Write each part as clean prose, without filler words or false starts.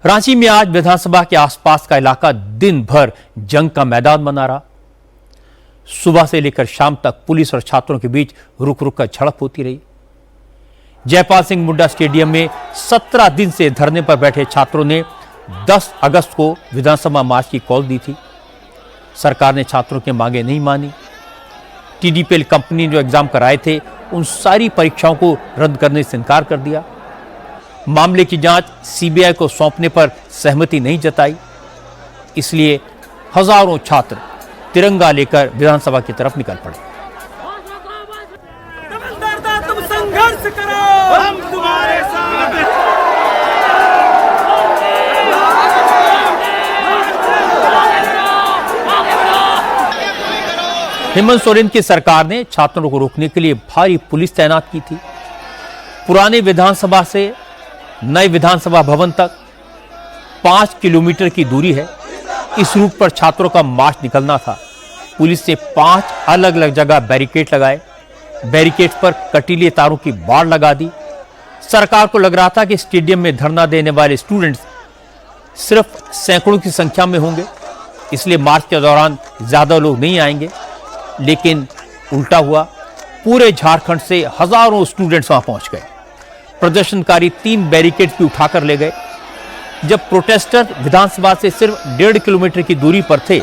रांची में आज विधानसभा के आसपास का इलाका दिन भर जंग का मैदान बना रहा। सुबह से लेकर शाम तक पुलिस और छात्रों के बीच रुक रुक कर झड़प होती रही। जयपाल सिंह मुंडा स्टेडियम में 17 दिन से धरने पर बैठे छात्रों ने 10 अगस्त को विधानसभा मार्च की कॉल दी थी। सरकार ने छात्रों की मांगे नहीं मानी। टीडीपीएल कंपनी ने जो एग्जाम कराए थे उन सारी परीक्षाओं को रद्द करने से इनकार कर दिया। मामले की जांच सीबीआई को सौंपने पर सहमति नहीं जताई। इसलिए हजारों छात्र तिरंगा लेकर विधानसभा की तरफ निकल पड़े। तुम संघर्ष करो, हम तुम्हारे साथ। हेमंत सोरेन की सरकार ने छात्रों को रोकने के लिए भारी पुलिस तैनात की थी। पुराने विधानसभा से नए विधानसभा भवन तक 5 किलोमीटर की दूरी है। इस रूट पर छात्रों का मार्च निकलना था। पुलिस ने 5 अलग अलग जगह बैरिकेड लगाए। बैरिकेड पर कटीले तारों की बाड़ लगा दी। सरकार को लग रहा था कि स्टेडियम में धरना देने वाले स्टूडेंट्स सिर्फ सैकड़ों की संख्या में होंगे, इसलिए मार्च के दौरान ज्यादा लोग नहीं आएंगे। लेकिन उल्टा हुआ। पूरे झारखंड से हजारों स्टूडेंट्स वहां पहुंच गए। प्रदर्शनकारी 3 बैरिकेड भी उठाकर ले गए। जब प्रोटेस्टर विधानसभा से सिर्फ 1.5 किलोमीटर की दूरी पर थे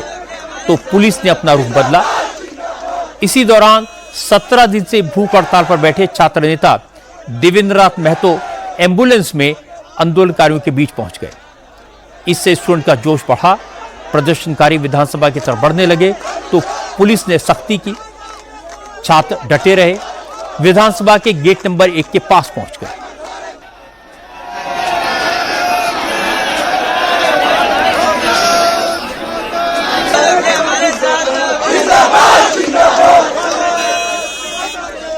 तो पुलिस ने अपना रुख बदला। इसी दौरान 17 दिन से भूख हड़ताल पर बैठे छात्र नेता देवेंद्रनाथ महतो एम्बुलेंस में आंदोलनकारियों के बीच पहुंच गए। इससे स्टूडेंट का जोश बढ़ा। प्रदर्शनकारी विधानसभा की तरफ बढ़ने लगे तो पुलिस ने सख्ती की। छात्र डटे रहे। विधानसभा के गेट नंबर 1 के पास पहुंच गए।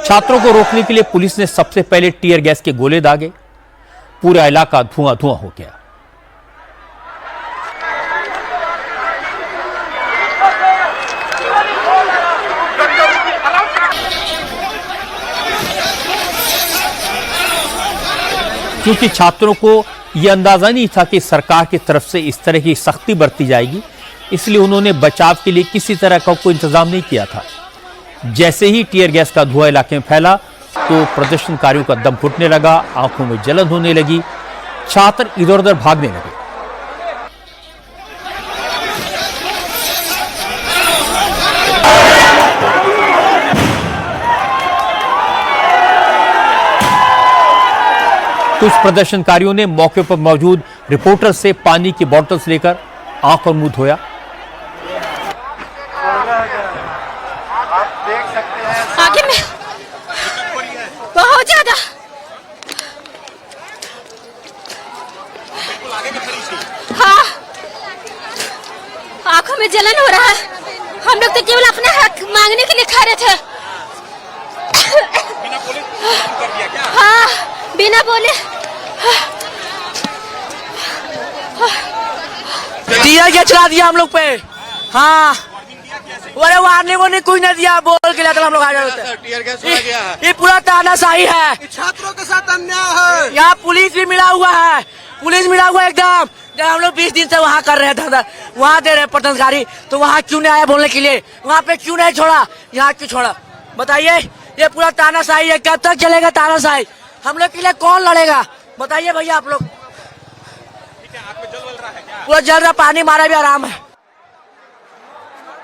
छात्रों को रोकने के लिए पुलिस ने सबसे पहले टीयर गैस के गोले दागे। पूरा इलाका धुआं धुआं हो गया। क्योंकि छात्रों को यह अंदाजा नहीं था कि सरकार की तरफ से इस तरह की सख्ती बरती जाएगी, इसलिए उन्होंने बचाव के लिए किसी तरह का कोई इंतजाम नहीं किया था। जैसे ही टीयर गैस का धुआं इलाके में फैला तो प्रदर्शनकारियों का दम घुटने लगा, आंखों में जलन होने लगी। छात्र इधर उधर भागने लगे। कुछ प्रदर्शनकारियों ने मौके पर मौजूद रिपोर्टर से पानी की बोतल्स लेकर आंख और मुंह धोया। आगे में बहुत ज्यादा हाँ, आंखों में जलन हो रहा है। हम लोग तो केवल अपना हक मांगने के लिए खड़े थे। हाँ, बिना बोले टीयर गैस चला दिया हम लोग पे। हाँ, अरे वार्निंग ने कोई नहीं दिया, बोल के हम लोग आ जाते। टीयर गैस चला गया है। ये पूरा तानाशाही है। छात्रों के साथ अन्याय है। यहाँ पुलिस भी मिला हुआ है। पुलिस मिला हुआ है एकदम। जब हम लोग 20 दिन से वहाँ कर रहे थे, वहाँ दे रहे प्रदर्शनकारी, तो वहाँ क्यों नहीं आया बोलने के लिए? वहाँ पे क्यों नहीं छोड़ा? यहाँ क्यों छोड़ा बताइए? ये पूरा तानाशाही है। कब तक चलेगा तानाशाही? हम लोग के लिए कौन लड़ेगा बताइए भैया आप लोग? पूरा जल रहा, पानी मारा भी आराम है।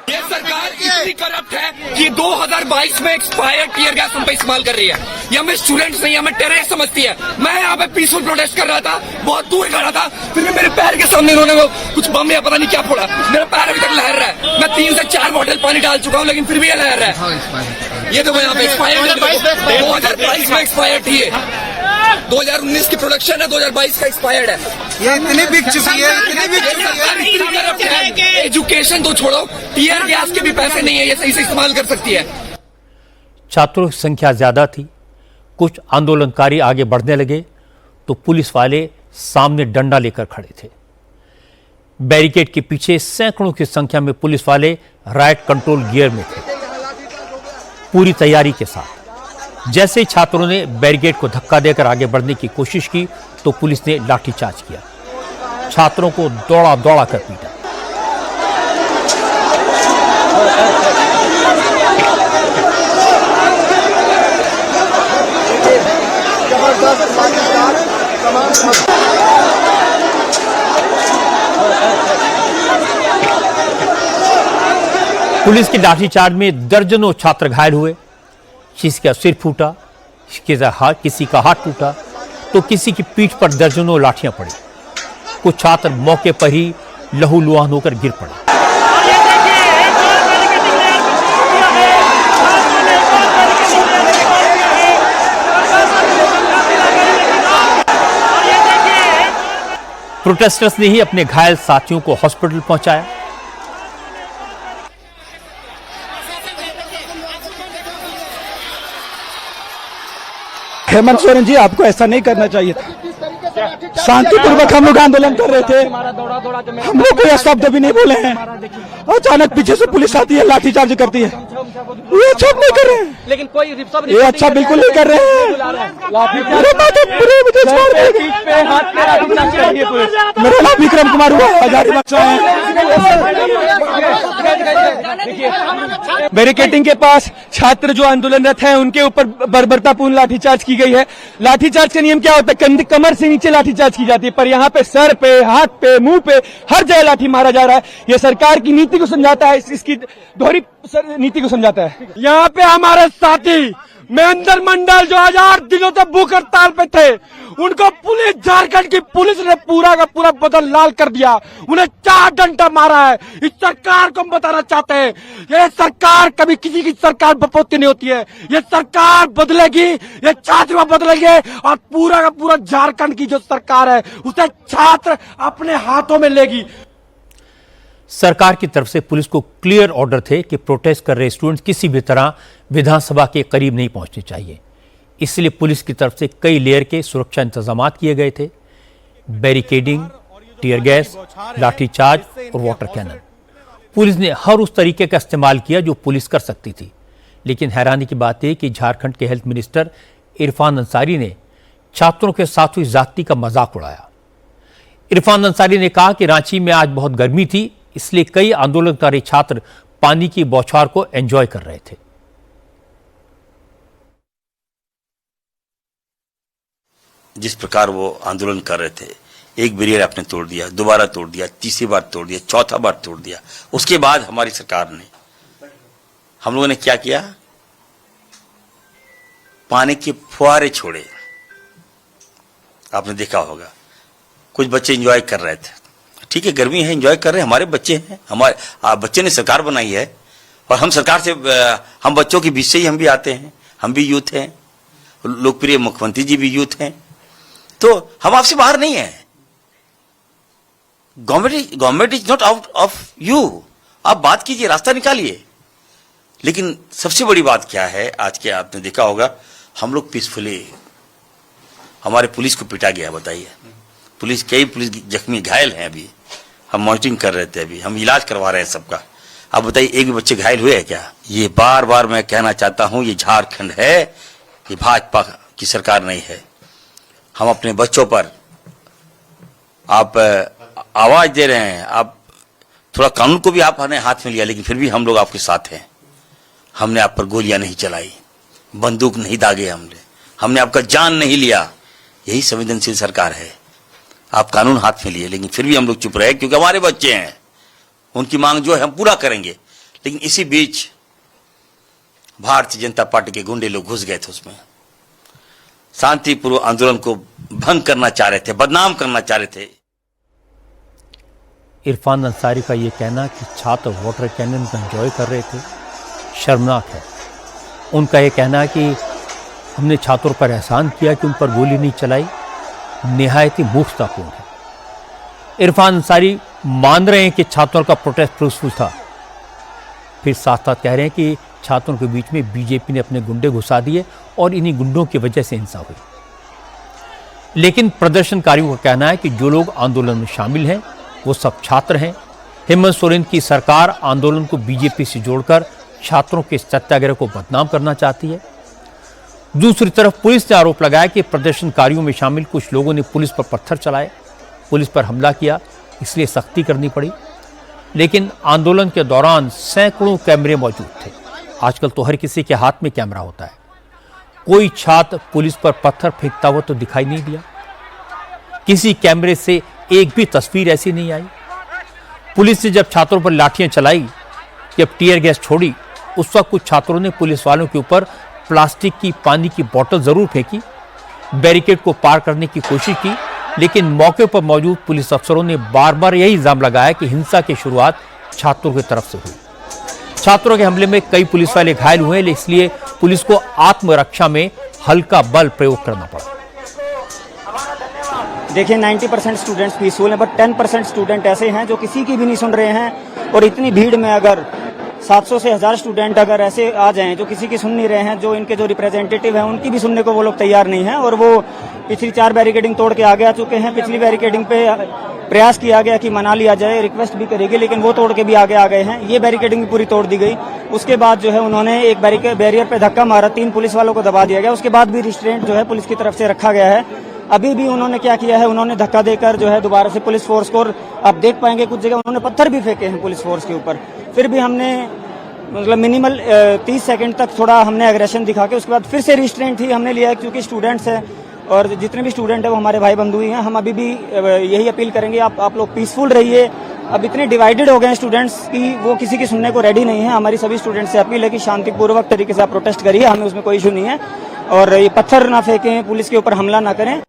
ये सरकार इतनी करप्ट है कि 2022 में एक्सपायर्ड टीयर गैस हम पे इस्तेमाल कर रही है। ये हमें स्टूडेंट्स नहीं, हमें टेररिस्ट समझती है। मैं यहाँ पे पीसफुल प्रोटेस्ट कर रहा था, बहुत दूर खड़ा था, फिर भी मेरे पैर के सामने इन्होंने वो कुछ बम या पता नहीं क्या फोड़ा। मेरा पैर अभी तक लहर रहा है। मैं 3 से 4 बॉटल पानी डाल चुका हूँ, लेकिन फिर भी ये लहर रहा है। ये तो यहाँ पे एक्सपायर्ड 2022 में एक्सपायर्ड थी। 2019 की प्रोडक्शन है, 2022 का एक्सपायर्ड है। ये इतनी बिक चुकी है। एजुकेशन तो छोड़ो, टीयर गैस के भी पैसे नहीं है, ये सही से इस्तेमाल कर सकती है। छात्रों की संख्या ज्यादा थी। कुछ आंदोलनकारी आगे बढ़ने लगे तो पुलिस वाले सामने डंडा लेकर खड़े थे। बैरिकेड के पीछे सैकड़ों की संख्या में पुलिस वाले राइट कंट्रोल गियर में थे, पूरी तैयारी के साथ। जैसे ही छात्रों ने बैरिकेड को धक्का देकर आगे बढ़ने की कोशिश की तो पुलिस ने लाठीचार्ज किया। छात्रों को दौड़ा दौड़ा कर पीटा। पुलिस के लाठीचार्ज में दर्जनों छात्र घायल हुए। किसी का सिर फूटा, किसी का हाथ टूटा तो किसी की पीठ पर दर्जनों लाठियां पड़ी। कुछ छात्र मौके पर ही लहूलुहान होकर गिर पड़े। प्रोटेस्टर्स ने ही अपने घायल साथियों को हॉस्पिटल पहुंचाया। हेमंत सोरेन जी, आपको ऐसा नहीं करना चाहिए था। शांतिपूर्वक हम लोग आंदोलन कर रहे थे, हम लोग कोई शब्द भी नहीं बोले हैं। अचानक पीछे से पुलिस आती है, लाठीचार्ज करती है। ये अच्छा नहीं कर रहे हैं, लेकिन कोई ये अच्छा बिल्कुल नहीं कर रहे हैं। मेरा नाम विक्रम कुमार हुआ, हजारीबाग है। बैरिकेडिंग के पास छात्र जो आंदोलनरत हैं उनके ऊपर बर्बरतापूर्ण लाठीचार्ज की गई है। लाठीचार्ज का नियम क्या होता है? कमर से नीचे लाठीचार्ज की जाती है, पर यहाँ पे सर पे, हाथ पे, मुंह पे, हर जगह लाठी मारा जा रहा है। ये सरकार की नीति को समझाता है, इसकी दोहरी नीति को समझाता है। यहाँ पे हमारे साथी महेंद्र मंडल जो 1000 दिनों से भूख हड़ताल पे थे, उनको पुलिस, झारखंड की पुलिस ने पूरा का पूरा बदन लाल कर दिया। उन्हें 4 डंडा मारा है। इस सरकार को हम बताना चाहते हैं, ये सरकार कभी किसी की सरकार बपोती नहीं होती है। ये सरकार बदलेगी, ये छात्र बदलेंगे और पूरा का पूरा झारखंड की जो सरकार है उसे छात्र अपने हाथों में लेगी। सरकार की तरफ से पुलिस को क्लियर ऑर्डर थे कि प्रोटेस्ट कर रहे स्टूडेंट्स किसी भी तरह विधानसभा के करीब नहीं पहुंचने चाहिए। इसलिए पुलिस की तरफ से कई लेयर के सुरक्षा इंतजाम किए गए थे। बैरिकेडिंग, टीयर गैस, लाठीचार्ज और वाटर कैनन। पुलिस ने हर उस तरीके का इस्तेमाल किया जो पुलिस कर सकती थी। लेकिन हैरानी की बात है कि झारखंड के हेल्थ मिनिस्टर इरफान अंसारी ने छात्रों के साथ हुई ज्यादती का मजाक उड़ाया। इरफान अंसारी ने कहा कि रांची में आज बहुत गर्मी थी, इसलिए कई आंदोलनकारी छात्र पानी की बौछार को एंजॉय कर रहे थे। जिस प्रकार वो आंदोलन कर रहे थे, एक बैरियर आपने तोड़ दिया, दोबारा तोड़ दिया, तीसरी बार तोड़ दिया, चौथा बार तोड़ दिया। उसके बाद हमारी सरकार ने, हम लोगों ने क्या किया? पानी के फुहारे छोड़े। आपने देखा होगा, कुछ बच्चे एंजॉय कर रहे थे। ठीक है, गर्मी है, एंजॉय कर रहे हैं, हमारे बच्चे हैं, हमारे बच्चे ने सरकार बनाई है और हम सरकार से, हम बच्चों के बीच से ही हम भी आते हैं, हम भी यूथ हैं, लोकप्रिय मुख्यमंत्री जी भी यूथ हैं, तो हम आपसे बाहर नहीं हैं। Government is not out of you. आप बात कीजिए, रास्ता निकालिए। लेकिन सबसे बड़ी बात क्या है, आज के आपने देखा होगा, हम लोग पीसफुली, हमारे पुलिस को पिटा गया। बताइए, कई पुलिस जख्मी घायल हैं। अभी हम मॉनिटरिंग कर रहे थे, अभी हम इलाज करवा रहे हैं सबका। अब बताइए, एक भी बच्चे घायल हुए हैं क्या? ये बार बार मैं कहना चाहता हूं, ये झारखंड है, ये भाजपा की सरकार नहीं है। हम अपने बच्चों पर आप आवाज दे रहे हैं, आप थोड़ा कानून को भी आपने हाथ में लिया, लेकिन फिर भी हम लोग आपके साथ हैं। हमने आप पर गोलियां नहीं चलाई, बंदूक नहीं दागे, हमने आपका जान नहीं लिया। यही संवेदनशील सरकार है। आप कानून हाथ में लिए, लेकिन फिर भी हम लोग चुप रहे, क्योंकि हमारे बच्चे हैं, उनकी मांग जो है हम पूरा करेंगे। लेकिन इसी बीच भारतीय जनता पार्टी के गुंडे लोग घुस गए थे उसमें, शांतिपूर्व आंदोलन को भंग करना चाह रहे थे, बदनाम करना चाह रहे थे। इरफान अंसारी का यह कहना कि छात्र वाटर कैनन का एंजॉय कर रहे थे, शर्मनाक है। उनका यह कहना कि हमने छात्रों पर एहसान किया कि उन पर गोली नहीं चलाई, निहायत ही मूर्खतापूर्ण है। इरफान अंसारी मान रहे हैं कि छात्रों का प्रोटेस्ट पीसफुल था, फिर साथ साथ कह रहे हैं कि छात्रों के बीच में बीजेपी ने अपने गुंडे घुसा दिए और इन्हीं गुंडों की वजह से हिंसा हुई। लेकिन प्रदर्शनकारियों का कहना है कि जो लोग आंदोलन में शामिल हैं वो सब छात्र हैं। हेमंत सोरेन की सरकार आंदोलन को बीजेपी से जोड़कर छात्रों के सत्याग्रह को बदनाम करना चाहती है। दूसरी तरफ पुलिस ने आरोप लगाया कि प्रदर्शनकारियों में शामिल कुछ लोगों ने पुलिस पर पत्थर चलाए, पुलिस पर हमला किया, इसलिए सख्ती करनी पड़ी। लेकिन आंदोलन के दौरान सैकड़ों कैमरे मौजूद थे। आजकल तो हर किसी के हाथ में कैमरा होता है। कोई छात्र पुलिस पर पत्थर फेंकता हुआ तो दिखाई नहीं दिया। किसी कैमरे से एक भी तस्वीर ऐसी नहीं आई। पुलिस ने जब छात्रों पर लाठियां चलाई, जब टीयर गैस छोड़ी, उस वक्त कुछ छात्रों ने पुलिस वालों के ऊपर प्लास्टिक की पानी की बोतल जरूर फेंकी, बैरिकेड को पार करने की कोशिश की, लेकिन मौके पर मौजूद पुलिस अफसरों ने बार बार यही इल्जाम लगाया कि हिंसा की शुरुआत छात्रों की तरफ से हुई। छात्रों के हमले में कई पुलिस वाले घायल हुए, इसलिए पुलिस को आत्मरक्षा में हल्का बल प्रयोग करना पड़ा। देखिए 90% स्टूडेंट्स पीसफुल हैं, बट 10% स्टूडेंट ऐसे हैं जो किसी की भी नहीं सुन रहे हैं। और इतनी भीड़ में अगर 700 से 1000 स्टूडेंट अगर ऐसे आ जाएं जो किसी की सुन नहीं रहे हैं, जो इनके जो रिप्रेजेंटेटिव हैं उनकी भी सुनने को वो लोग तैयार नहीं हैं, और वो पिछली 4 बैरिकेडिंग तोड़ के आगे आ चुके हैं। पिछली बैरिकेडिंग पे प्रयास किया गया कि मना लिया जाए, रिक्वेस्ट भी करेगी, लेकिन वो तोड़ के भी आगे आ गए हैं। ये बैरिकेडिंग भी पूरी तोड़ दी गई। उसके बाद जो है उन्होंने एक बैरियर पे धक्का मारा, 3 पुलिस वालों को दबा दिया गया। उसके बाद भी रिस्ट्रेंट जो है पुलिस की तरफ से रखा गया है। अभी भी उन्होंने क्या किया है, उन्होंने धक्का देकर जो है दोबारा से पुलिस फोर्स को, आप देख पाएंगे कुछ जगह उन्होंने पत्थर भी फेंके हैं पुलिस फोर्स के ऊपर। फिर भी हमने मतलब मिनिमल 30 सेकंड तक थोड़ा हमने एग्रेशन दिखा के उसके बाद फिर से रिस्ट्रेंट ही हमने लिया है, क्योंकि स्टूडेंट्स हैं और जितने भी स्टूडेंट हैं वो हमारे भाई बंधु ही हैं। हम अभी भी यही अपील करेंगे, आप लोग पीसफुल रहिए। अब इतने डिवाइडेड हो गए हैं स्टूडेंट्स की वो किसी की सुनने को रेडी नहीं है। हमारी सभी स्टूडेंट्स से अपील है कि शांतिपूर्वक तरीके से आप प्रोटेस्ट करिए, हमें उसमें कोई इशू नहीं है, और ये पत्थर ना फेंकें, पुलिस के ऊपर हमला ना करें।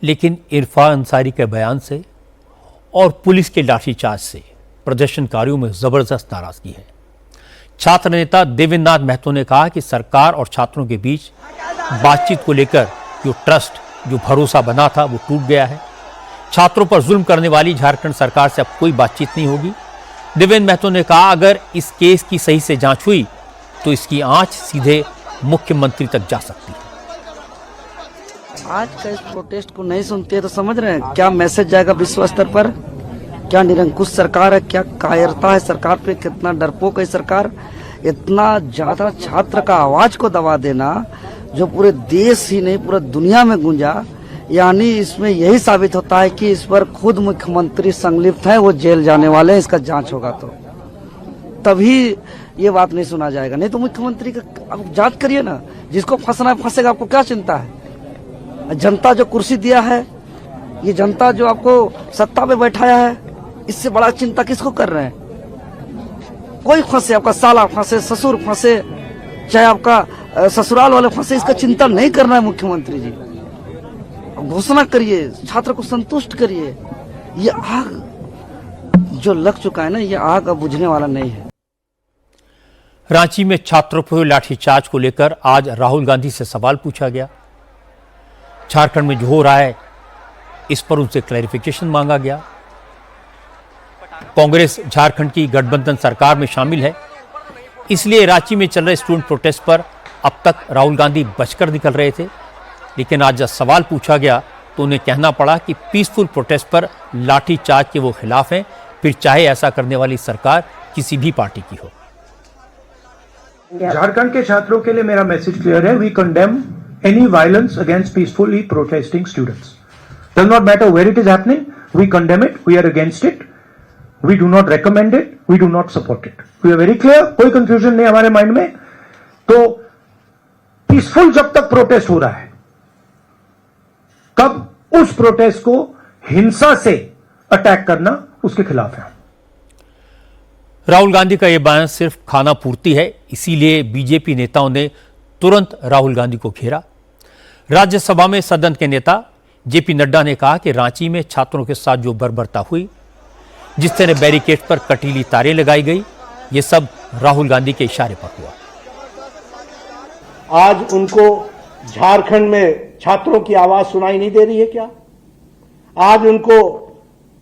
लेकिन इरफान अंसारी के बयान से और पुलिस के लाठीचार्ज से प्रदर्शनकारियों में जबरदस्त नाराजगी है। छात्र नेता देवेंद्र नाथ महतो ने कहा कि सरकार और छात्रों के बीच बातचीत को लेकर जो ट्रस्ट, जो भरोसा बना था, वो टूट गया है। छात्रों पर जुल्म करने वाली झारखंड सरकार से अब कोई बातचीत नहीं होगी। देवेंद्र महतो ने कहा, अगर इस केस की सही से जांच हुई तो इसकी आंच सीधे मुख्यमंत्री तक जा सकती है। आज का इस प्रोटेस्ट को नहीं सुनते तो समझ रहे हैं क्या मैसेज जाएगा विश्व स्तर पर? क्या निरंकुश सरकार है, क्या कायरता है सरकार पे, कितना डरपोक है सरकार। इतना ज्यादा छात्र का आवाज को दबा देना जो पूरे देश ही नहीं पूरा दुनिया में गूंजा, यानी इसमें यही साबित होता है कि इस पर खुद मुख्यमंत्री संलिप्त है, वो जेल जाने वाले हैं। इसका जांच होगा तो तभी ये बात नहीं सुना जाएगा, नहीं तो मुख्यमंत्री का आप जांच करिए ना। जिसको फंसना है फंसेगा, आपको क्या चिंता है? जनता जो कुर्सी दिया है, ये जनता जो आपको सत्ता पे बैठाया है, इससे बड़ा चिंता किसको कर रहे हैं? कोई फंसे, आपका साला फंसे, ससुर फंसे, चाहे आपका ससुराल वाले फंसे, इसका चिंता नहीं करना है मुख्यमंत्री जी। घोषणा करिए, छात्र को संतुष्ट करिए। ये आग जो लग चुका है ना, ये आग अब बुझने वाला नहीं है। रांची में छात्रों पर लाठीचार्ज को लेकर आज राहुल गांधी से सवाल पूछा गया। झारखंड में जो हो रहा है इस पर उनसे क्लैरिफिकेशन मांगा गया। कांग्रेस झारखंड की गठबंधन सरकार में शामिल है, इसलिए रांची में चल रहे स्टूडेंट प्रोटेस्ट पर अब तक राहुल गांधी बचकर निकल रहे थे, लेकिन आज जब सवाल पूछा गया तो उन्हें कहना पड़ा कि पीसफुल प्रोटेस्ट पर लाठीचार्ज के वो खिलाफ हैं, फिर चाहे ऐसा करने वाली सरकार किसी भी पार्टी की हो। झारखंड के छात्रों के लिए मेरा मैसेज क्लियर है। We condemn any violence against peacefully protesting students. Does not matter where it is happening, we condemn it, we are against it, we do not recommend it, we do not support it. We are very clear, कोई confusion नहीं हमारे mind में। तो peaceful जब तक protest हो रहा है, कब उस प्रोटेस्ट को हिंसा से अटैक करना, उसके खिलाफ है। राहुल गांधी का यह बयान सिर्फ खाना पूर्ति है, इसीलिए बीजेपी नेताओं ने तुरंत राहुल गांधी को घेरा। राज्यसभा में सदन के नेता जेपी नड्डा ने कहा कि रांची में छात्रों के साथ जो बर्बरता हुई, जिस तरह बैरिकेड पर कटीली तारें लगाई गई, ये सब राहुल गांधी के इशारे पर हुआ। आज उनको झारखंड में छात्रों की आवाज सुनाई नहीं दे रही है क्या? आज उनको,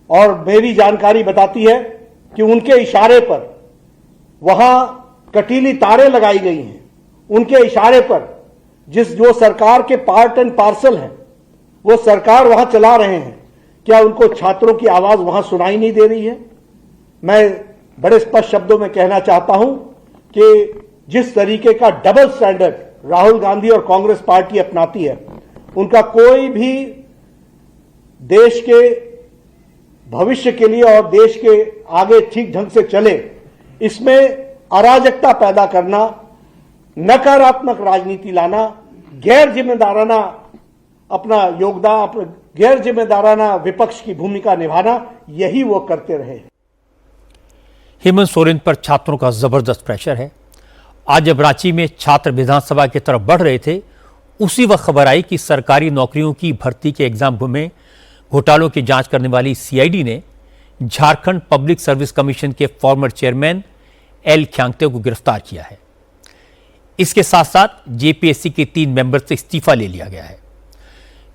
और मेरी जानकारी बताती है कि उनके इशारे पर वहां कटीली तारें लगाई गई हैं। उनके इशारे पर जो सरकार के पार्ट एंड पार्सल हैं, वो सरकार वहां चला रहे हैं, क्या उनको छात्रों की आवाज वहां सुनाई नहीं दे रही है? मैं बड़े स्पष्ट शब्दों में कहना चाहता हूं कि जिस तरीके का डबल स्टैंडर्ड राहुल गांधी और कांग्रेस पार्टी अपनाती है, उनका कोई भी देश के भविष्य के लिए और देश के आगे ठीक ढंग से चले, इसमें अराजकता पैदा करना, नकारात्मक राजनीति लाना, गैर जिम्मेदाराना अपना योगदान, गैर जिम्मेदाराना विपक्ष की भूमिका निभाना, यही वो करते रहे। हेमंत सोरेन पर छात्रों का जबरदस्त प्रेशर है। आज जब रांची में छात्र विधानसभा की तरफ बढ़ रहे थे, उसी वक्त खबर आई कि सरकारी नौकरियों की भर्ती के एग्जाम में घोटालों की जांच करने वाली सीआईडी ने झारखंड पब्लिक सर्विस कमीशन के फॉर्मर चेयरमैन एल ख्यांगते को गिरफ्तार किया है। इसके साथ साथ जेपीएससी के 3 मेंबर से इस्तीफा ले लिया गया है।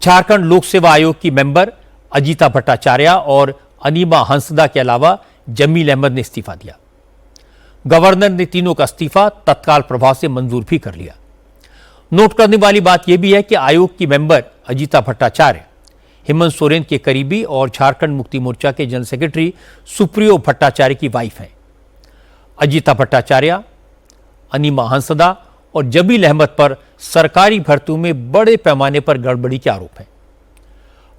झारखंड लोक सेवा आयोग की मेंबर अजीता भट्टाचार्य और अनीमा हंसदा के अलावा जमील अहमद ने इस्तीफा दिया। गवर्नर ने तीनों का इस्तीफा तत्काल प्रभाव से मंजूर भी कर लिया। नोट करने वाली बात यह भी है कि आयोग की मेंबर अजीता भट्टाचार्य हेमंत सोरेन के करीबी और झारखंड मुक्ति मोर्चा के जनरल सेक्रेटरी सुप्रियो भट्टाचार्य की वाइफ हैं। अजीता भट्टाचार्य, अनीमा हंसदा और जमील अहमद पर सरकारी भर्तियों में बड़े पैमाने पर गड़बड़ी के आरोप हैं।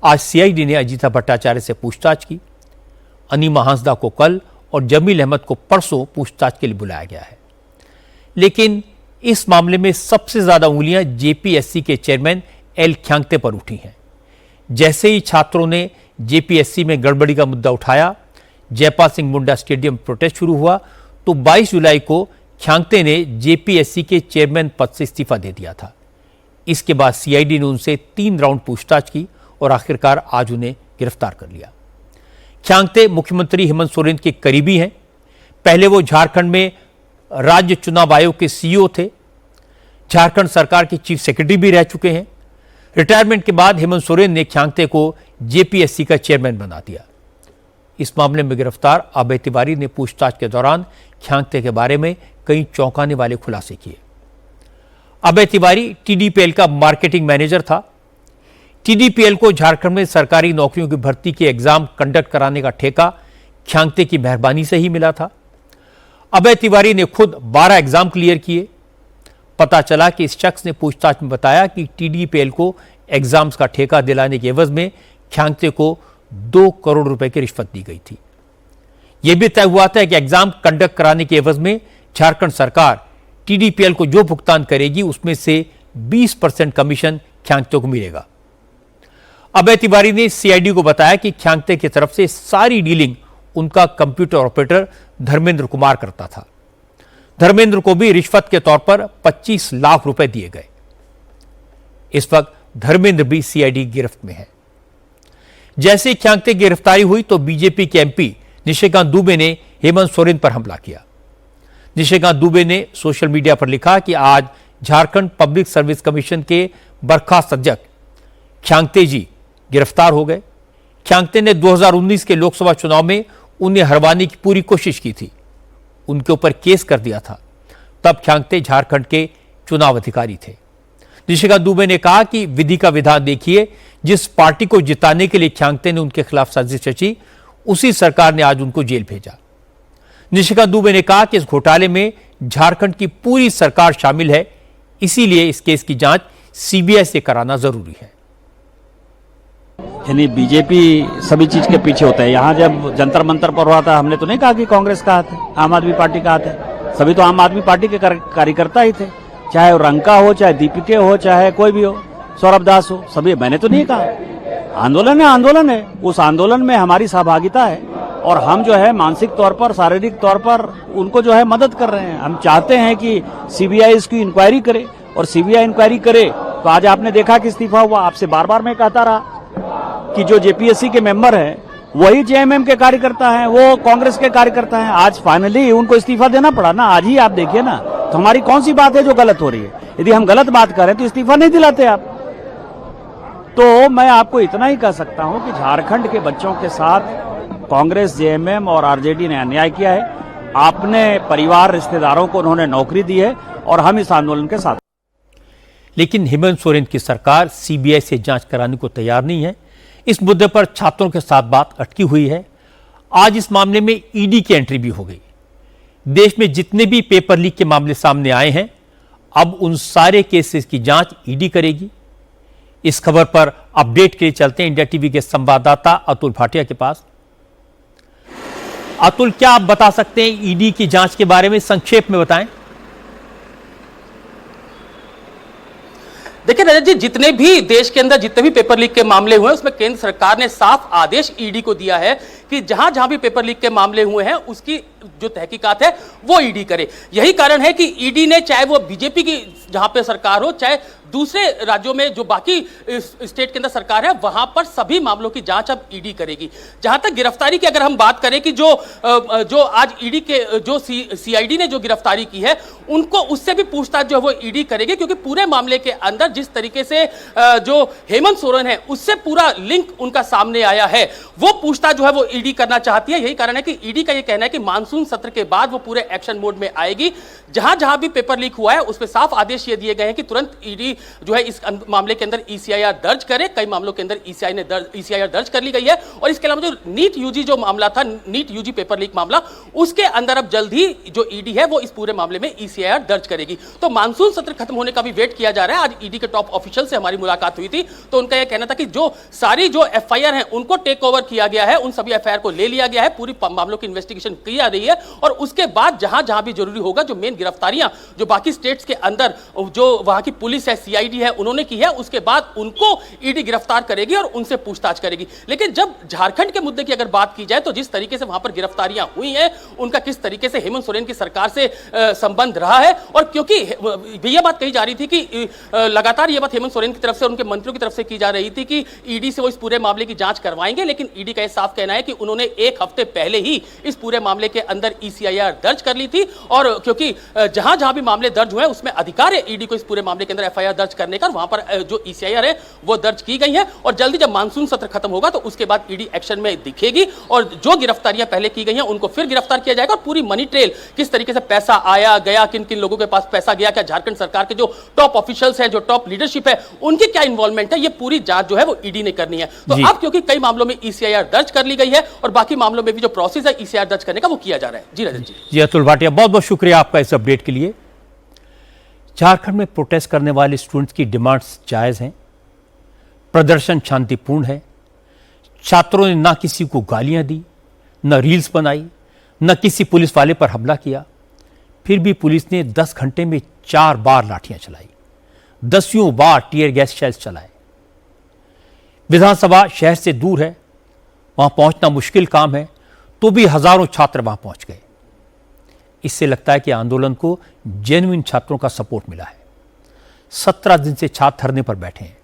आज सीआईडी ने अजीता भट्टाचार्य से पूछताछ की। अनीमा हंसदा को कल और जमील अहमद को परसों पूछताछ के लिए बुलाया गया है। लेकिन इस मामले में सबसे ज्यादा उंगलियां जेपीएससी के चेयरमैन एल ख्यांगते पर उठी हैं। जैसे ही छात्रों ने जेपीएससी में गड़बड़ी का मुद्दा उठाया, जयपाल सिंह मुंडा स्टेडियम प्रोटेस्ट शुरू हुआ, तो 22 जुलाई को ख्यांगते ने जेपीएससी के चेयरमैन पद से इस्तीफा दे दिया था। इसके बाद सीआईडी ने उनसे 3 राउंड पूछताछ की और आखिरकार आज उन्हें गिरफ्तार कर लिया। ख्यांगते मुख्यमंत्री हेमंत सोरेन के करीबी हैं। पहले वो झारखंड में राज्य चुनाव आयोग के सीईओ थे। झारखंड सरकार के चीफ सेक्रेटरी भी रह चुके हैं। रिटायरमेंट के बाद हेमंत सोरेन ने ख्यांगते को जेपीएससी का चेयरमैन बना दिया। इस मामले में गिरफ्तार अभय तिवारी ने पूछताछ के दौरान ख्यांगते के बारे में कई चौंकाने वाले खुलासे किए। अभय तिवारी टीडीपीएल का मार्केटिंग मैनेजर था। टीडीपीएल को झारखंड में सरकारी नौकरियों की भर्ती के एग्जाम कंडक्ट कराने का ठेका ख्यांगते की मेहरबानी से ही मिला था। अभय तिवारी ने खुद 12 एग्जाम क्लियर किए। पता चला कि इस शख्स ने पूछताछ में बताया कि टीडीपीएल को एग्जाम्स का ठेका दिलाने के एवज में ख्यांगते को 2 करोड़ रुपए की रिश्वत दी गई थी। यह भी तय हुआ था कि एग्जाम कंडक्ट कराने के एवज में झारखंड सरकार टीडीपीएल को जो भुगतान करेगी उसमें से 20% कमीशन ख्यांगते को मिलेगा। अभय तिवारी ने सीआईडी को बताया कि ख्यांगते की तरफ से सारी डीलिंग उनका कंप्यूटर ऑपरेटर धर्मेंद्र कुमार करता था। धर्मेंद्र को भी रिश्वत के तौर पर 25 लाख रुपए दिए गए। इस वक्त धर्मेंद्र भी सीआईडी गिरफ्त में है। जैसे ही ख्यांगते की गिरफ्तारी हुई तो बीजेपी के एमपी निशिकांत दुबे ने हेमंत सोरेन पर हमला किया। निशिकांत दुबे ने सोशल मीडिया पर लिखा कि आज झारखंड पब्लिक सर्विस कमीशन के बर्खास्त अध्यक्ष ख्यांगते जी गिरफ्तार हो गए। ख्यांगते ने 2019 के लोकसभा चुनाव में उन्हें हरवाने की पूरी कोशिश की थी। उनके ऊपर केस कर दिया था। तब ख्यांगते झारखंड के चुनाव अधिकारी थे। निशिकांत दुबे ने कहा कि विधि का विधान देखिए, जिस पार्टी को जिताने के लिए ख्यांगते ने उनके खिलाफ साजिश रची, उसी सरकार ने आज उनको जेल भेजा। निशिकांत दुबे ने कहा कि इस घोटाले में झारखंड की पूरी सरकार शामिल है, इसीलिए इस केस की जांच सीबीआई से कराना जरूरी है। यानी बीजेपी सभी चीज के पीछे होता है। यहाँ जब जंतर मंतर पर हुआ था, हमने तो नहीं कहा कि कांग्रेस का हाथ है, आम आदमी पार्टी का हाथ है। सभी तो आम आदमी पार्टी के कार्यकर्ता ही थे, चाहे रंका हो, चाहे दीपिके हो, चाहे कोई भी हो, सौरभ दास हो, सभी। मैंने तो नहीं कहा। आंदोलन है। उस आंदोलन में हमारी सहभागिता है और हम जो है मानसिक तौर पर, शारीरिक तौर पर उनको जो है मदद कर रहे हैं। हम चाहते हैं कि सीबीआई इसकी इंक्वायरी करे और सीबीआई इंक्वायरी करे तो आज आपने देखा कि इस्तीफा हुआ। आपसे बार बार मैं कहता रहा कि जो जेपीएससी के मेंबर हैं वही जेएमएम के कार्यकर्ता हैं, वो कांग्रेस के कार्यकर्ता हैं। आज फाइनली उनको इस्तीफा देना पड़ा ना। आज ही आप देखिए ना, तो हमारी कौन सी बात है जो गलत हो रही है? यदि हम गलत बात करें तो इस्तीफा नहीं दिलाते आप। तो मैं आपको इतना ही कह सकता हूं कि झारखंड के बच्चों के साथ कांग्रेस, जेएमएम और आरजेडी ने अन्याय किया है। अपने परिवार, रिश्तेदारों को उन्होंने नौकरी दी है और हम इस आंदोलन के साथ। लेकिन हेमंत सोरेन की सरकार सीबीआई से जांच कराने को तैयार नहीं है। इस मुद्दे पर छात्रों के साथ बात अटकी हुई है। आज इस मामले में ईडी की एंट्री भी हो गई। देश में जितने भी पेपर लीक के मामले सामने आए हैं, अब उन सारे केसेस की जांच ईडी करेगी। इस खबर पर अपडेट के लिए चलते हैं इंडिया टीवी के संवाददाता अतुल भाटिया के पास। अतुल, क्या आप बता सकते हैं ईडी की जांच के बारे में, संक्षेप में बताएं। देखिए रजत जी, जितने भी देश के अंदर जितने भी पेपर लीक के मामले हुए हैं उसमें केंद्र सरकार ने साफ आदेश ईडी को दिया है कि जहां जहां भी पेपर लीक के मामले हुए हैं उसकी जो तहकीकात है वो ईडी करे। यही कारण है कि ईडी ने, चाहे वो बीजेपी की जहां पे सरकार हो, चाहे दूसरे राज्यों में जो बाकी स्टेट के अंदर सरकार है, वहां पर सभी मामलों की जांच अब ईडी करेगी। जहां तक गिरफ्तारी की अगर हम बात करें कि जो आज ईडी के जो सीआईडी ने जो गिरफ्तारी की है उनको उससे भी पूछताछ जो है वो ईडी करेगी, क्योंकि पूरे मामले के अंदर जिस तरीके से जो हेमंत सोरेन है उससे पूरा लिंक उनका सामने आया है, वो पूछताछ जो है वो ईडी करना चाहती है। यही कारण है कि ईडी का ये कहना है कि मानसून सत्र के बाद वो पूरे एक्शन मोड में आएगी। जहां जहां भी पेपर लीक हुआ है उसमें साफ आदेश ये दिए गए हैं कि तुरंत ईडी जो है इस मामले के अंदर ईसीआईआर दर्ज करे। कई मामलों के अंदर ईसीआईआर दर्ज कर ली गई है। और इसके अलावा जो नीट यूजी जो मामला था, नीट यूजी पेपर लीक मामला, उसके अंदर अब जल्द ही जो ईडी है वो इस पूरे मामले में ईसीआईआर दर्ज करेगी। तो मानसून सत्र खत्म होने का भी वेट किया जा रहा है। आज ईडी के टॉप ऑफिशियल से हमारी मुलाकात हुई थी तो उनका यह कहना था कि जो सारी जो एफआईआर है उनको टेक ओवर किया गया है, उन सभी एफआईआर को ले लिया गया है, पूरी मामलों की इन्वेस्टिगेशन की जा रही है और उसके बाद जहां जहां भी जरूरी होगा जो मेन गिरफ्तारियां जो बाकी स्टेट्स के अंदर जो वहां की पुलिस है, सीआईडी है, उन्होंने की है, उसके बाद उनको ईडी गिरफ्तार करेगी और उनसे पूछताछ करेगी। लेकिन जब झारखंड के मुद्दे की अगर बात की जाए तो जिस तरीके से वहां पर गिरफ्तारियां हुई हैं, उनका किस तरीके से हेमंत सोरेन की सरकार से संबंध रहा है, और क्योंकि यह बात कही जा रही थी कि लगातार यह बात हेमंत सोरेन की तरफ से, उनके मंत्रियों की तरफ से की जा रही थी कि ईडी से वो इस पूरे मामले की जांच करवाएंगे, लेकिन ईडी का यह साफ कहना है कि उन्होंने एक हफ्ते पहले ही इस पूरे मामले के अंदर ईसीआईआर दर्ज कर ली थी। और क्योंकि जहां जहां भी मामले दर्ज हुए उसमें अधिकार है ईडी को इस पूरे मामले के अंदर एफआईआर दर्ज करने का, वहां पर जो ईसीआईआर है वो दर्ज की गई है और जल्दी जब मानसून सत्र खत्म होगा तो उसके बाद ईडी एक्शन में दिखेगी और जो गिरफ्तारियां पहले की गई हैं उनको फिर गिरफ्तार किया जाएगा। और पूरी मनी ट्रेल, किस तरीके से पैसा आया गया, किन किन लोगों के पास पैसा गया, क्या झारखंड सरकार के जो टॉप ऑफिशियल्स हैं, जो टॉप लीडरशिप है, उनकी क्या इन्वॉल्वमेंट है, ये पूरी जांच जो है वो ईडी ने करनी है। तो अब क्योंकि कई मामलों में ईसीआईआर दर्ज कर ली गई है और बाकी मामलों में भी जो प्रोसेस है ईसीआईआर दर्ज करने का वो किया जा रहा है। जी रजत जी। जी अतुल भाटिया, बहुत बहुत शुक्रिया आपका इस अपडेट के लिए। झारखंड में प्रोटेस्ट करने वाले स्टूडेंट्स की डिमांड्स जायज हैं, प्रदर्शन शांतिपूर्ण है। छात्रों ने ना किसी को गालियां दी, न रील्स बनाई, न किसी पुलिस वाले पर हमला किया। फिर भी पुलिस ने 10 घंटे में 4 बार लाठियां चलाई, 10 बार टीयर गैस शेल्स चलाए। विधानसभा शहर से दूर है, वहां पहुंचना मुश्किल काम है, तो भी हजारों छात्र वहां पहुंच गए। इससे लगता है कि आंदोलन को जेन्युइन छात्रों का सपोर्ट मिला है। 17 दिन से छात्र धरने पर बैठे हैं।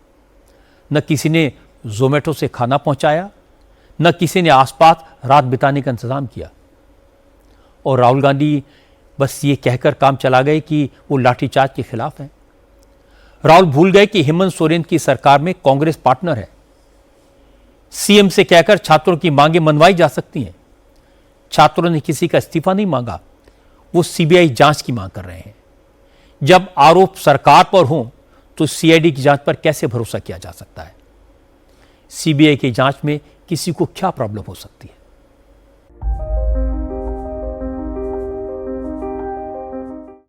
न किसी ने जोमेटो से खाना पहुंचाया, न किसी ने आसपास रात बिताने का इंतजाम किया। और राहुल गांधी बस ये कहकर काम चला गए कि वो लाठीचार्ज के खिलाफ हैं। राहुल भूल गए कि हेमंत सोरेन की सरकार में कांग्रेस पार्टनर है। सीएम से कहकर छात्रों की मांगें मनवाई जा सकती हैं। छात्रों ने किसी का इस्तीफा नहीं मांगा, वो सीबीआई जांच की मांग कर रहे हैं। जब आरोप सरकार पर हो तो सीआईडी की जांच पर कैसे भरोसा किया जा सकता है? सीबीआई की जांच में किसी को क्या प्रॉब्लम हो सकती है?